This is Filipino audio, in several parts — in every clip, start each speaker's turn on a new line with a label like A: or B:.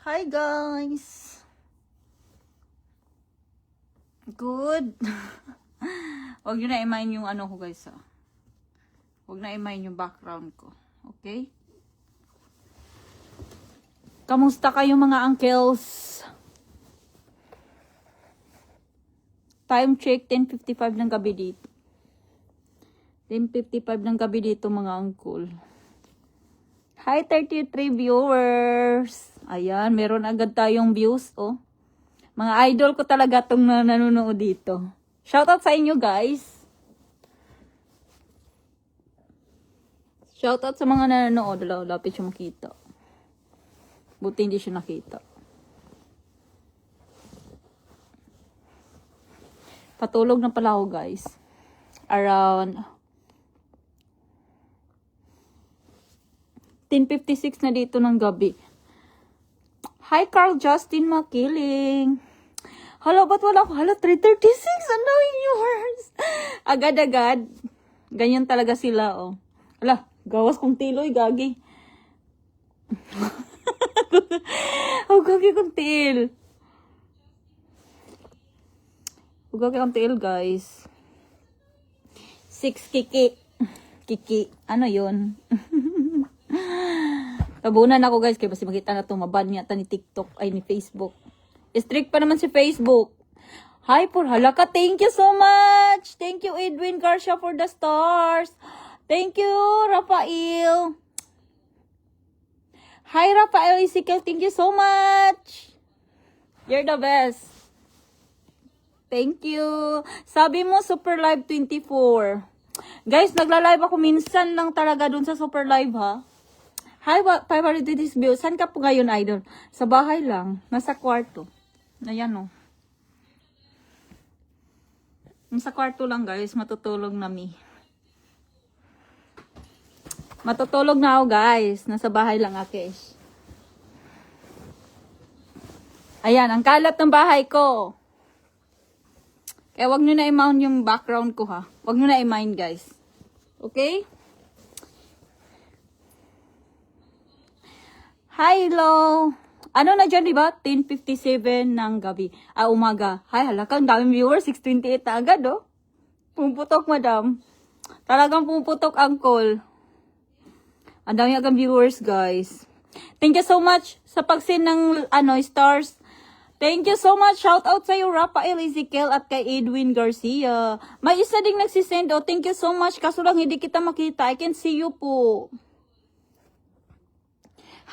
A: Hi guys! Good! Huwag nyo na i-mind yung ano ko guys ha. Huwag na i-mind yung background ko. Okay? Kamusta kayo mga uncles? Time check, 10:55 ng gabi dito. 10:55 ng gabi dito mga uncle. Hi 33 viewers! Ayan, meron agad tayong views, oh. Mga idol ko talaga itong nanonood dito. Shoutout sa inyo, guys. Shoutout sa mga nanonood. Lapit siya makita. Buti hindi siya nakita. Patulog na pala ako, guys. Around 10:56 na dito ng gabi. Hi, Carl Justin Makiling. Hala, ba't wala ko? Hala, 3:36. Ano yours? Agad-agad. Ganyan talaga sila, oh. Hala, gawas kong tiloy, gagi. Oh, gagi kong til. Oh, gagi kong til, guys. 6 kiki. Kiki. Ano yun? Tabunan ako guys, kaya basi makita na ito, maban niya ni TikTok, ay ni Facebook. Strict pa naman si Facebook. Hi, por halaka, thank you so much. Thank you, Edwin Garcia, for the stars. Thank you, Rafael. Hi, Rafael Ezekiel, thank you so much. You're the best. Thank you. Sabi mo, Super Live 24. Guys, nagla-live ako minsan lang talaga dun sa Super Live, ha? Hi, 520 views. Saan ka po ngayon, idol? Sa bahay lang. Nasa kwarto. Ayan, oh. Nasa kwarto lang, guys. Matutulog na mi. Matutulog na ako, guys. Nasa bahay lang, Akesh. Ayan, ang kalat ng bahay ko. Kaya wag nyo na i-mount yung background ko, ha. Wag nyo na i-mind, guys. Okay? Hi, hello. Ano na dyan, diba? 10:57 ng gabi. Umaga. Hi, halaka. Ang daming viewers. 6:28 na agad, oh. Pumuputok, madam. Talagang pumuputok ang call. Ang daming agad viewers, guys. Thank you so much sa pag-send ng, stars. Thank you so much. Shout out sa iyo, Rafael Ezekiel at kay Edwin Garcia. May isa ding nagsisend, oh. Thank you so much. Kaso lang hindi kita makita. I can see you po.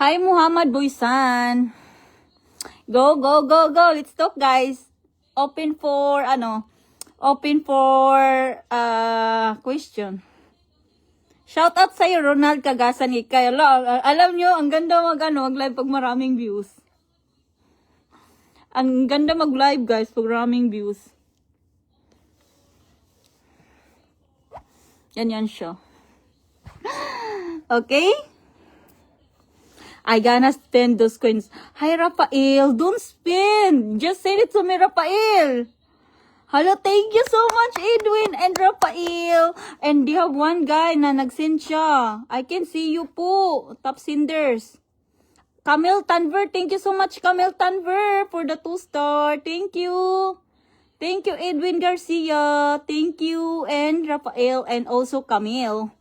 A: Hi, Muhammad Boysan. Go, go, go, go. Let's talk, guys. Open for question. Shout out sa iyo, Ronald Cagasan. Alam nyo, ang ganda mag-live pag maraming views. Ang ganda mag-live, guys, pag maraming views. Yan siya. Okay? I gonna spend those coins. Hi, Rafael. Don't spend. Just send it to me, Rafael. Hello, thank you so much, Edwin and Rafael. And they have one guy na nag-send siya. I can see you po. Top senders. Camille Tanver. Thank you so much, Camille Tanver, for the 2-star. Thank you. Thank you, Edwin Garcia. Thank you, and Rafael, and also Camille.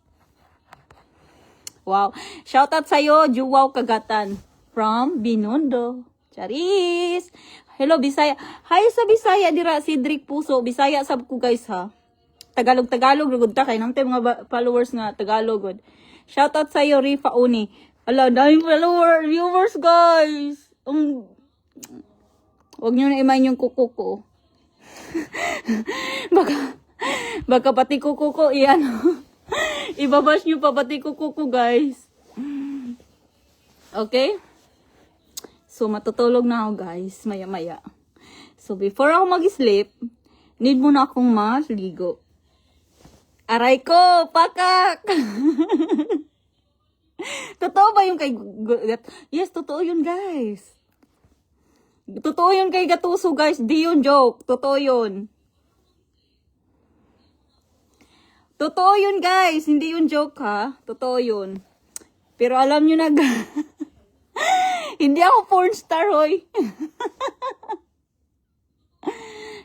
A: Wow. Shoutout sa'yo, Juwaw Kagatan. From Binondo. Charis. Hello, Bisaya. Hi sa Bisaya, dira, Cedric Puso. Bisaya sab ko, guys, ha. Tagalog, rugod ta. Kaya naman mga followers nga, Tagalog. Shoutout sa'yo, Rifa Uni. Ala, daming viewers, guys. Huwag nyo na imayin yung kuko ko. baka pati kuko ko, iyan. Ibabash nyo pa pati kuko ko, guys. Okay? So, matutulog na ako, guys. Maya-maya. So, before ako mag-sleep, need mo na akong maligo. Aray ko! Pakak! Totoo ba yung kay... Yes, totoo yun, guys. Totoo yun kay Gatuso, guys. Di yun joke. Totoo yun. Totoo yun, guys. Hindi yun joke, ha? Totoo yun. Pero alam nyo na, Hindi ako porn star, hoy.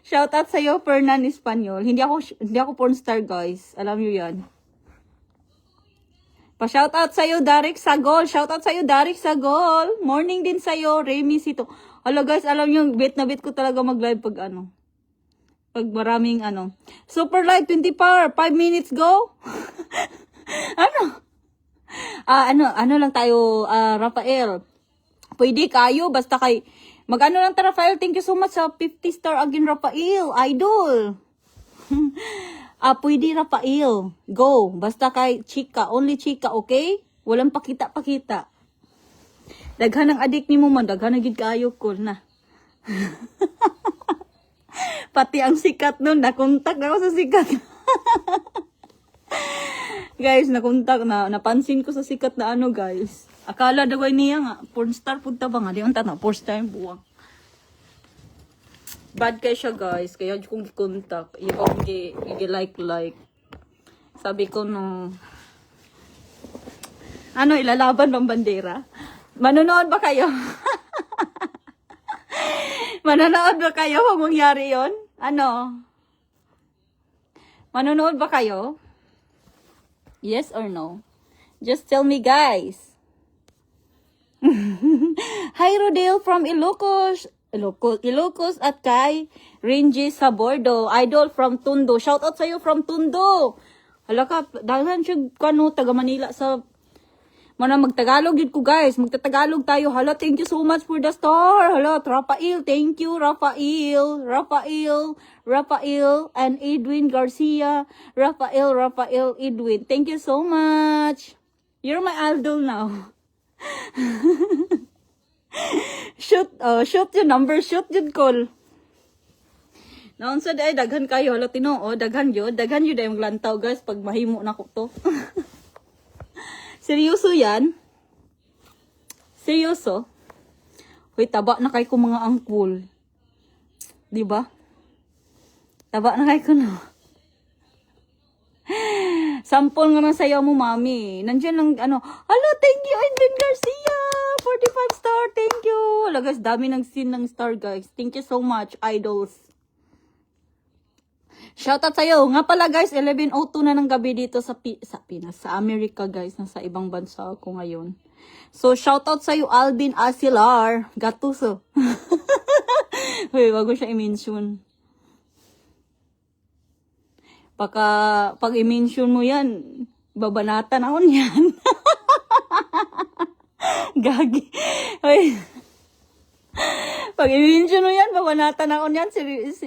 A: Shoutout sa'yo, Fernan Espanyol. Hindi ako porn star, guys. Alam niyo yan. Pa-shoutout sa'yo, Darik Sagol. Shoutout sa'yo, Darik Sagol. Morning din sa'yo, Remy Sito. Hala, guys, alam niyo, bit na bit ko talaga mag-live pag ano. Pag maraming ano. Super live, 20 power. 5 minutes go. Ano? Ano lang tayo, Rafael. Pwede kayo, basta kay, mag-ano lang ta, Rafael. Thank you so much sa 50 star again, Rafael. Idol. Pwede, Rafael. Go. Basta kay chika. Only chika, okay? Walang pakita-pakita. Daghan ng adik ni mo man. Daghan na gid kayo ko na. Pati ang sikat nun. Nakontak ako sa sikat. Guys, nakontak na. Napansin ko sa sikat na ano, guys. Akala daway niya nga. Porn star punta ba nga? Di ang tanong. Porn star buwang. Bad kay siya, guys. Kaya kung i-contact. I-like. Sabi ko no. Ano, ilalaban bang bandera? Manonood ba kayo? Manonood ba kayo kung mangyari yon? Ano? Manonood ba kayo? Yes or no? Just tell me, guys. Hi, Rodale from Ilocos at kay Renji sa Bordo. Idol from Tondo. Shout out sa'yo from Tondo. Hala ka, dahil siya kano, taga Manila sa... Mana magtagalog yun ko, guys. Magtatagalog tayo. Hala, thank you so much for the star. Hala, Rafael, thank you, Rafael, and Edwin Garcia. Rafael, Edwin. Thank you so much. You're my idol now. Shoot yung number, shoot yung call. Naon sa day, daghan kayo. Hala, tinoo, daghan yun ay maglantaw, guys, pag mahimo na ko to. Seryoso yan? Seryoso? Hoy, taba na kay ko mga angkul. Diba? Taba na kay ko, no? Sampol nga na sayo mo, mami. Nandiyan lang, ano. Hello, thank you, Edwin Garcia. 45 star, thank you. Wala, guys, dami ng sin ng star, guys. Thank you so much, idols. Shoutout sa'yo. Nga pala, guys, 11:02 na ng gabi dito sa Pinas. Sa Amerika, guys. Nasa ibang bansa ako ngayon. So, shoutout sa'yo, Alvin Asilar. Gatuso. Uy, wag ko siya i-mention. Pag i-mention mo yan, babanatan ako niyan. Gagi. Uy. Pag i-mention mo yan, babanatan ako niyan.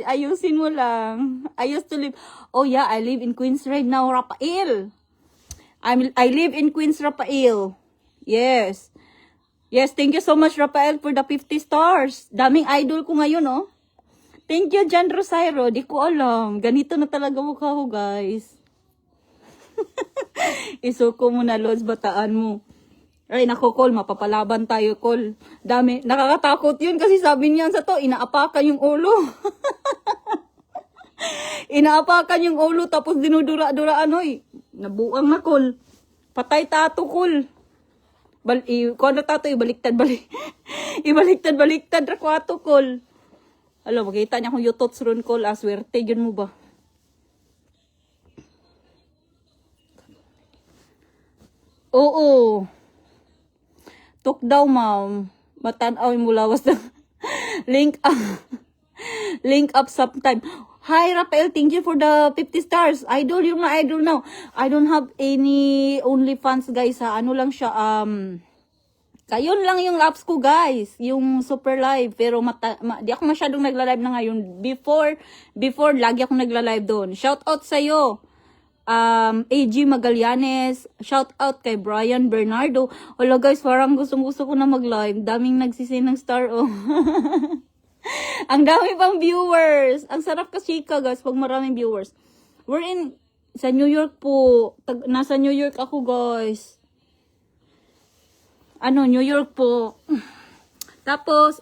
A: Ayusin mo lang. I used to live. Oh yeah, I live in Queens right now, Rafael. I live in Queens, Rafael. Yes. Yes, thank you so much, Rafael, for the 50 stars. Daming idol ko ngayon, oh. Thank you, Jan Rosairo. Di ko alam. Ganito na talaga mukha ko, guys. Isuko mo na, Lods, bataan mo. Ay, nako, Col, mapapalaban tayo, Col. Dami, nakakatakot yun kasi sabi niyan sa to, inaapakan yung ulo. Inaapakan yung ulo, tapos dinudura-duraan, hoy. Nabuang na, Col. Patay tato, Col. Kung ano tato, ibaliktad, ibaliktad, rakwato, Col. Alam, makita niya kung yutots ron, Col. Aswerte, yun mo ba? Oo. Tuk daw, ma'am. Matanaw yung mulawas na. Link up sometime. Hi, Rafael. Thank you for the 50 stars. Idol, yung na idol now. I don't have any OnlyFans, guys, ha. Ano lang siya, kayon lang yung apps ko, guys. Yung super live. Pero di ako masyadong nagla-live na ngayon. Before, lagi ako nagla-live doon. Shout out sa'yo. AG Magallanes, shout out kay Brian Bernardo. Wala, guys, parang gustong-gusto ko na mag-live. Daming nagsisin ng star, oh. Ang dami pang viewers. Ang sarap kasi ka, guys, pag maraming viewers. We're in, sa New York po. Nasa New York ako, guys. New York po. Tapos,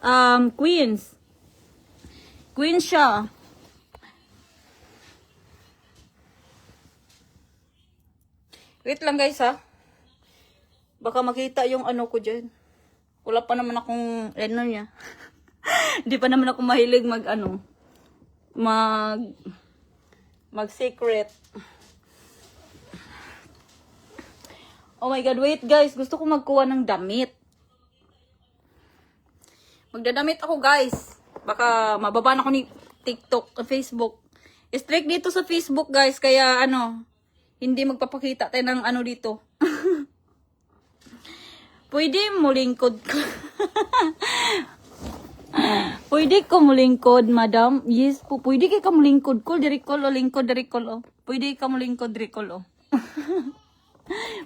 A: Queens. Queens siya. Wait lang, guys, ha. Baka makita yung ano ko dyan. Wala pa naman akong, ano niya. Hindi pa naman ako mahilig mag secret. Oh my God, wait guys. Gusto ko magkuha ng damit. Magdadamit ako guys. Baka mababa na ako ni TikTok, Facebook. Strict dito sa Facebook guys. Kaya hindi magpapakita tayo ng dito. Pwede mo lingkod ko. Pwede ko mo lingkod, madam? Yes po. Pwede ka mo lingkod ko. Dirikol o lingkod, dirikol o. Pwede ka mo lingkod, dirikol o.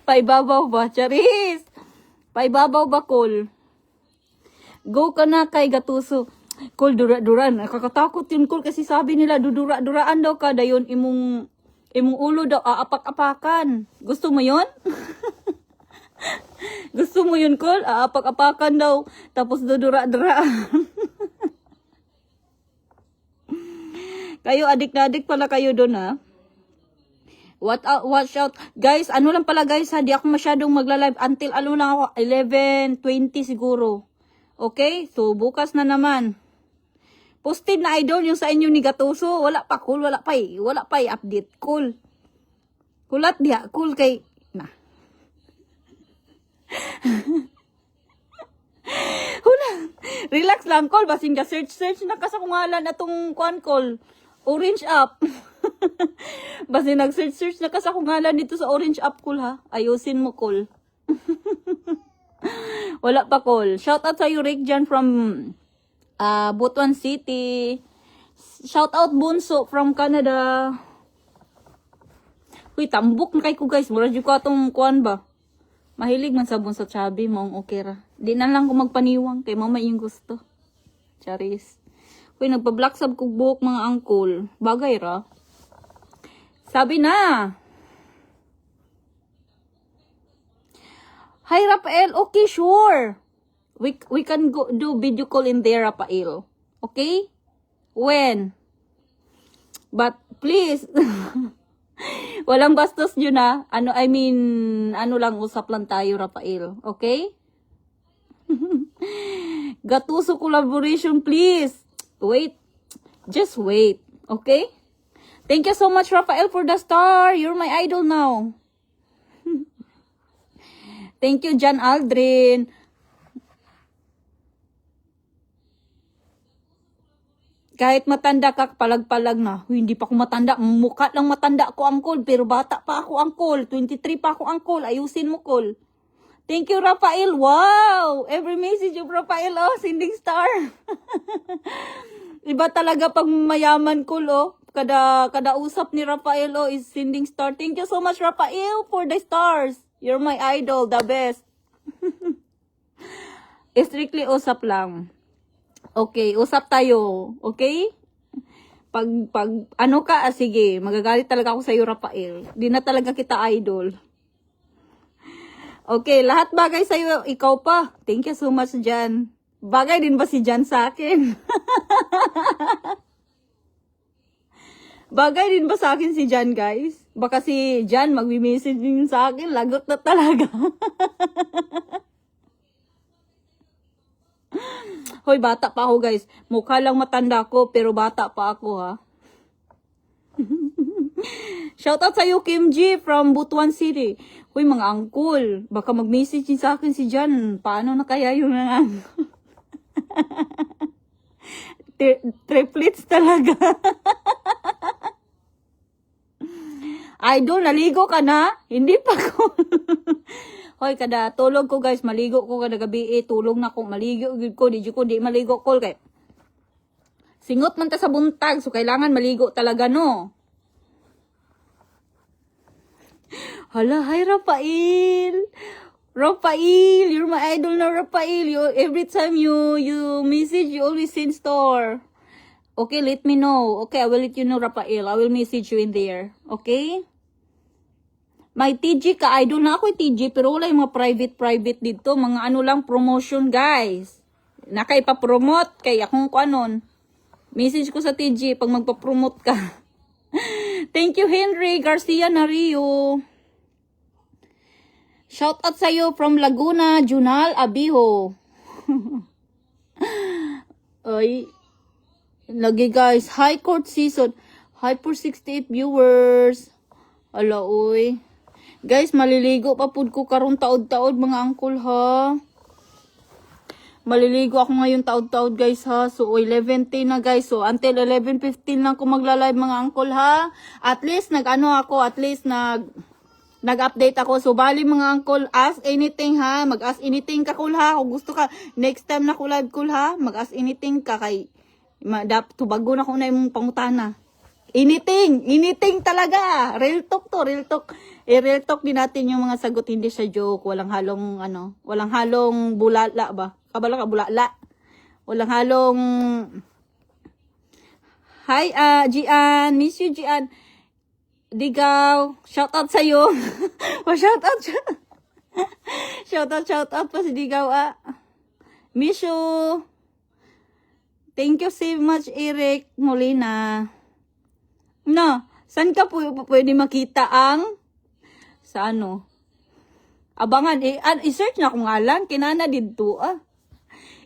A: Paibabaw ba? Charis! Paibabaw ba, Kol? Go ka na kay Gatuso. Kol, dura-duran. Nakakatakot yun, Kol. Kasi sabi nila, dudura-duraan daw ka. Dayon, imong ulo daw, aapak-apakan. Gusto mo yun? Gusto mo yun, Kol? Aapak-apakan daw. Tapos dudura-duraan. Kayo, adik na adik pala kayo doon, ha? Watch out. Guys, lang pala guys, ha? Di ako masyadong magla-live until lang ako, 11:20 siguro. Okay? So, bukas na naman. Posted na idol yung sa inyo ni Gatuso. Wala pa, Cool. Wala pa update. Cool. Kulat diya. Cool kay... Na. Hula. Relax lang, Cool. Basing ka search na ka sa kungalan atong kuan, Cool. Orange app. Basta nag-search na ka sa kungalan dito sa orange app, Cool, ha? Ayusin mo, Cool. Wala pa, Cool. Shout out sa iyo, Rick dyan from Butuan City. Shout out Bunso from Canada. Uy, tambok na kay ko, guys. Mura dyan ko atong kuan ba? Mahilig man sa Bunso Chabi, maong okay ra. Di na lang ko magpaniwang kay mama yung gusto. Charis. Uy, nagpa-black sub kong buhok mga angkol. Bagay ra. Sabi na. Hi, Rafael. Okay, sure. We can go do video call in there, Rafael. Okay? When? But please, walang bastos yun, ha. Lang, usap lang tayo, Rafael. Okay? Gatuso collaboration, please. Wait. Just wait. Okay? Thank you so much, Rafael, for the star. You're my idol now. Thank you, John Aldrin. Kahit matanda ka, palag-palag na. Hindi pa ako matanda. Mukha lang matanda ko, Angkol. Pero bata pa ako, Angkol. 23 pa ako, Angkol. Ayusin mo, Kol. Thank you, Rafael. Wow! Every message of Rafael, sending star. Iba talaga pag mayaman, Kol, Kada usap ni Rafael, is sending star. Thank you so much, Rafael, for the stars. You're my idol, the best. Strictly usap lang. Okay, usap tayo. Okay? Pag sige, magagalit talaga ako sa iyo, Rafael. Di na talaga kita idol. Okay, lahat bagay sa iyo, ikaw pa. Thank you so much, Jan. Bagay din ba si Jan sa akin? Bagay din ba sa akin si Jan, guys? Baka si Jan magme-message din sa akin, lagot na talaga. Hoy, bata pa ako, guys. Mukha lang matanda ko, pero bata pa ako, ha? Shoutout sa iyo, Kim G from Butuan City. Hoy, mga angkol, baka mag-message din sa akin si Jan. Paano na kaya yung triplets talaga. Idol, naligo ka na? Hindi pa ko. Hoy, kada tulog ko, guys, maligo ko kada gabi, tulog na ko, maligo ko, di maligo ko, kay singot man ta sa buntag, so kailangan maligo talaga, no? Hala, hi, Rafael. Rafael, you're my idol na, Rafael. Every time you message, you always send star. Okay, let me know. Okay, I will let you know, Rafael. I will message you in there. Okay? May TG ka, idol na ako TG, pero wala yung mga private dito. Mga lang, promotion, guys. Nakaipa-promote, kaya kung anon. Message ko sa TG pag magpa-promote ka. Thank you, Henry Garcia Nario. Shout out sa'yo from Laguna, Junal Abiho. Ay, lagi guys, high court season. High for 68 viewers. Ala, oy. Guys, maliligo pa pud ko karon taod-taod mga angkol ha. Maliligo ako ngayon taod-taod guys ha. So 11:10 na guys. So until 11:15 lang ko magla-live mga angkol ha. At least nag-update ako. So bali mga angkol, ask anything ha. Mag-ask anything ka kul ha. Kung gusto ka next time na ko live kul ha, mag-ask anything ka kay tubago na ko na imong pangutana. Anything talaga. Real talk to, real talk. Real talk din natin yung mga sagot, hindi siya joke. Walang halong bulala ba? Kabalo ka bulala. Walang halong Hi, Gian. Miss you, Gian. Digaw. Shout out sa'yo. Shout out siya. Shout out pa si Digaw, Miss you. Thank you so much, Eric Molina. No, saan ka pwede makita ang sa ano? Abangan, i-search na kung ngalan, kinana dito,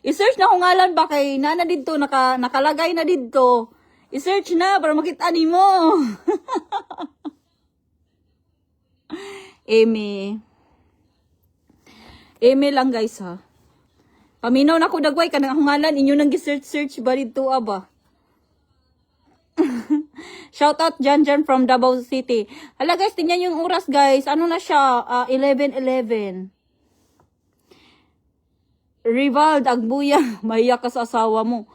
A: I-search na kung ngalan ba kay nana dito, nakalagay na dito. I-search na para makita ni mo. Eme lang guys ha. Paminaw na ko dagway kanang ngalan inyo nang gi-search ba dito ba? Shout out Jan from Davao City. Hala guys, tingnan yung oras guys. Ano na siya? 11:11. Rivald Agbuya, mahiya ka sa asawa mo.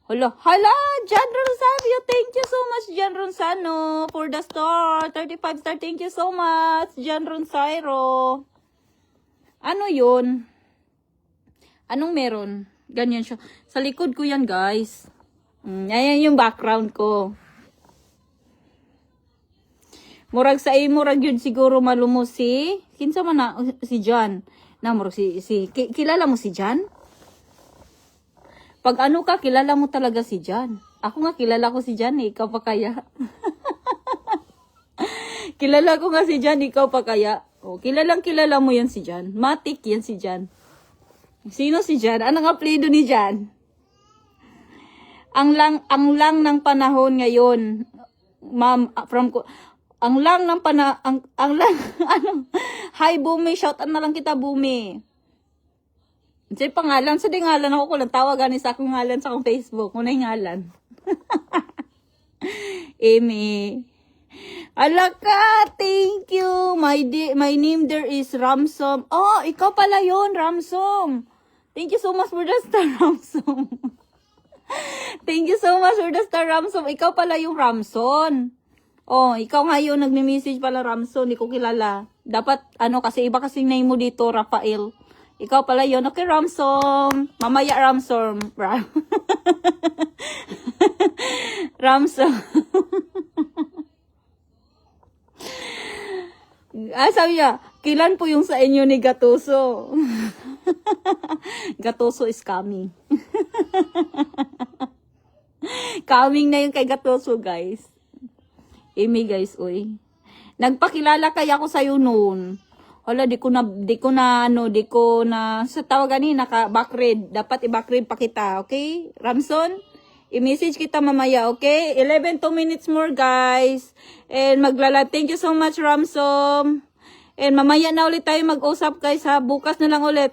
A: Hala, Jan Rosavio. Thank you so much, Jan Ronsano, for the star. 35 star. Thank you so much, Jan Ronsairo. Ano yun? Anong meron? Ganyan siya. Sa likod ko yan, guys. Ayan yung background ko. Murag sa murag yun siguro malumo kinsa man na si John. Na murag kilala mo si John? Pag ano ka, kilala mo talaga si John. Ako nga kilala ko si John, ikaw pa kaya. Kilala ko nga si John, ikaw pa kaya. O, kilala mo yan si John. Matik yan si John. Sino si John? Anong apelyido ni John? Ang lang ng panahon ngayon, ma'am, ang lang, hi Bumi, shout out na lang kita Bumi. Sa pangalan, sa di ngalan ako ko lang tawagan sa akong ngalan sa akong Facebook. Muna yung ngalan. Amy. Alaka, thank you. My name there is Ramsom. Oh, ikaw pala yun, Ramsom. Thank you so much for the star, Ramsom. Thank you so much for the star, Ramsom. Ikaw pala yung Ramson. Oh, ikaw nga yun, nagme-message pala Ramson, hindi ko kilala. Dapat, kasi iba kasing name mo dito, Rafael. Ikaw pala yun. Okay, Ramson. Mamaya, Ramson. Ramson. Sabi niya, kilan po yung sa inyo ni Gatuso? Gatuso is coming. Coming na yung kay Gatuso, guys. Amy guys, oy. Nagpakilala kaya ako sa'yo noon. Hala, di ko na, sa tawagan naka-backread. Dapat i-backread pa kita, okay? Ramson, i-message kita mamaya, okay? 2 minutes more, guys. And magla-live. Thank you so much, Ramson. And mamaya na ulit tayo mag-usap, guys, ha? Bukas na lang ulit.